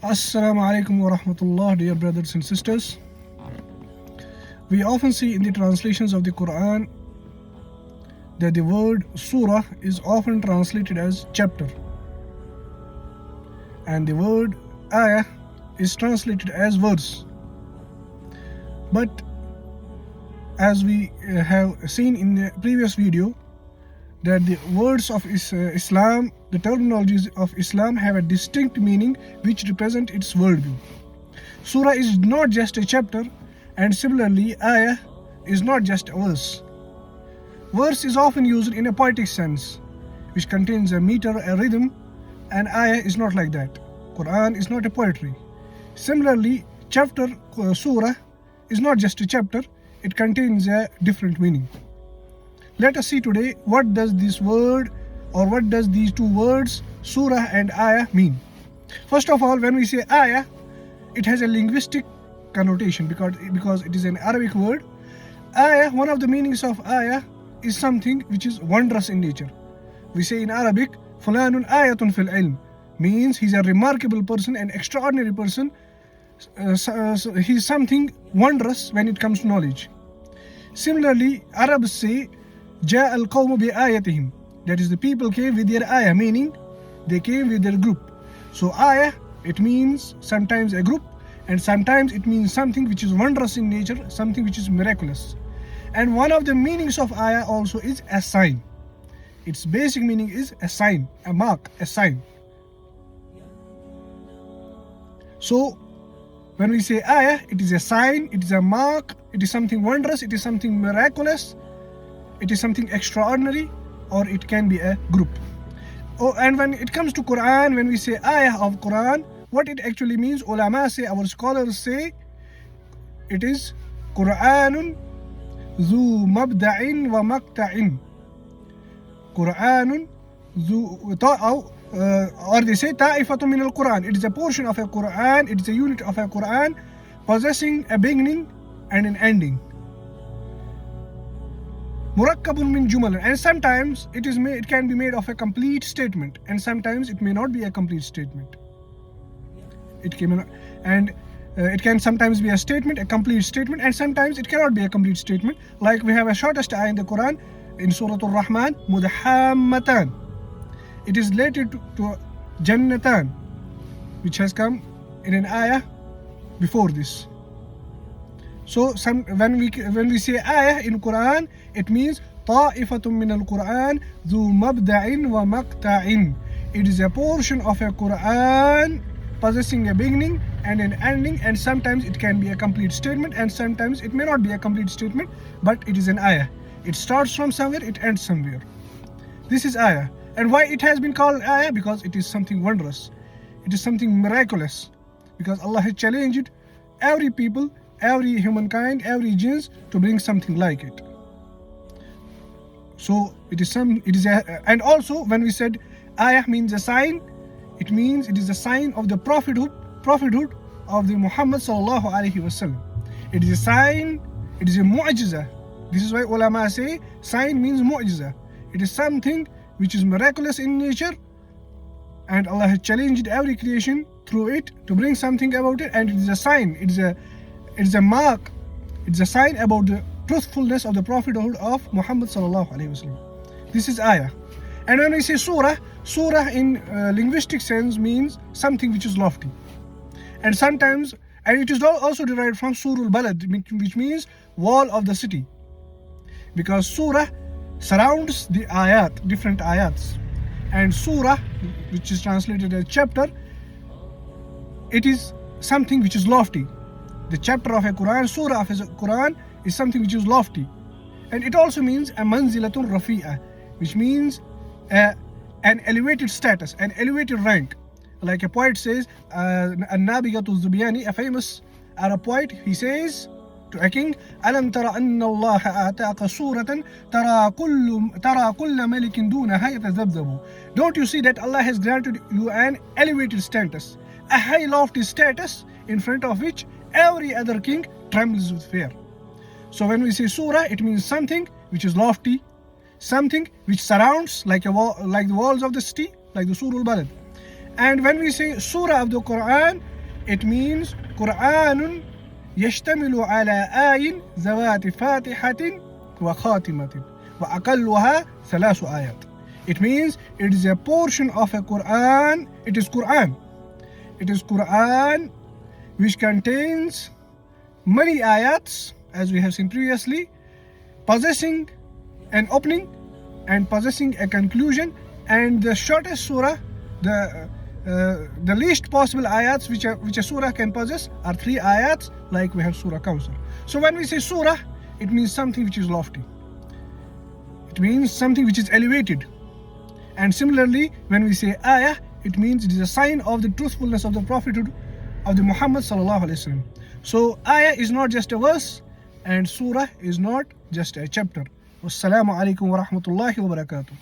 Assalamu alaikum wa rahmatullah, dear brothers and sisters. We often see in the translations of the Quran that the word surah is often translated as chapter, and the word ayah is translated as verse. But as we have seen in the previous video, that the words of Islam, the terminologies of Islam have a distinct meaning which represent its worldview. Surah is not just a chapter, and similarly ayah is not just a verse. Verse is often used in a poetic sense, which contains a meter, a rhythm, and ayah is not like that. Quran is not a poetry. Similarly, chapter, surah, is not just a chapter, it contains a different meaning. Let us see today what does this word or what does these two words, surah and ayah, mean. First of all, when we say ayah, it has a linguistic connotation because it is an Arabic word. Ayah, one of the meanings of ayah is something which is wondrous in nature. We say in Arabic, fulanun ayatun fil ilm, means he's a remarkable person, an extraordinary person. So he's something wondrous when it comes to knowledge. Similarly, Arabs say, Ja al qawmu bi ayatihim, that is, the people came with their ayah, meaning they came with their group. So ayah, it means sometimes a group, and sometimes it means something which is wondrous in nature, something which is miraculous. And one of the meanings of ayah also is a sign. Its basic meaning is a sign, a mark, a sign. So when we say ayah, it is a sign, it is a mark, it is something wondrous, it is something miraculous, it is something extraordinary, or it can be a group. Oh, and when it comes to Quran, when we say ayah of Quran, what it actually means, ulama say, our scholars say, it is Quranun zu mabda'in wa maqta'in. Quranun zu or they say ta'ifatun min al-Quran. It is a portion of a Quran, it is a unit of a Quran possessing a beginning and an ending. Murakkabun min jumal, and sometimes it can be made of a complete statement, and sometimes it may not be a complete statement. It can sometimes be a statement, a complete statement, and sometimes it cannot be a complete statement. Like we have a shortest ayah in the Quran in Surah Ar-Rahman, Mudhammatan. It is related to Jannatan, which has come in an ayah before this. So when we say ayah in Quran, it means ta'ifatun min al-Quran dhu mabda'in wa maqta'in. It is a portion of a Quran possessing a beginning and an ending, and sometimes it can be a complete statement, and sometimes it may not be a complete statement, but it is an ayah. It starts from somewhere, it ends somewhere. This is ayah. And why it has been called ayah? Because it is something wondrous. It is something miraculous. Because Allah has challenged every people, every humankind, every jinns to bring something like it. So and also when we said ayah means a sign, it means it is a sign of the prophethood of the Muhammad sallallahu alaihi wasallam. It is a sign, it is a mu'jiza. This is why ulama say sign means mu'jiza. It is something which is miraculous in nature, and Allah has challenged every creation through it to bring something about it, and it is a sign, it is a mark, it is a sign about the truthfulness of the prophethood of Muhammad sallallahu alaihi wasallam. This is ayah. And when we say surah in linguistic sense means something which is lofty, and sometimes, and it is also derived from surul balad, which means wall of the city, because surah surrounds the ayat, different ayats, and surah, which is translated as chapter, it is something which is lofty. The chapter of a Quran, surah of a Quran, is something which is lofty. And it also means a manzilatun rafi'ah, which means an elevated status, an elevated rank. Like a poet says, An-Nabigatu Zubiyani, a famous Arab poet, he says to a king, Alam tara anna Allah a'taqa suratan tara kullu malikin dunaha yatazabzabu. Don't you see that Allah has granted you an elevated status, a high lofty status in front of which every other king trembles with fear. So when we say surah, it means something which is lofty, something which surrounds like the walls of the city, like the surul balad. And when we say surah of the Quran, it means Quranun يشتمل على آي ذوات فاتحة وخاتمة وأقلها 3 آيات. It means it is a portion of a Quran. It is Quran. It is Quran which contains many ayats, as we have seen previously, possessing an opening and possessing a conclusion, and the shortest surah, the least possible ayats which a surah can possess are 3 ayats, like we have Surah Kawthar. So when we say surah, it means something which is lofty. It means something which is elevated. And similarly, when we say ayah, it means it is a sign of the truthfulness of the prophethood of the Muhammad sallallahu alaihi wasallam. So ayah is not just a verse, and surah is not just a chapter. Wassalamu alaikum wa rahmatullahi wa barakatuh.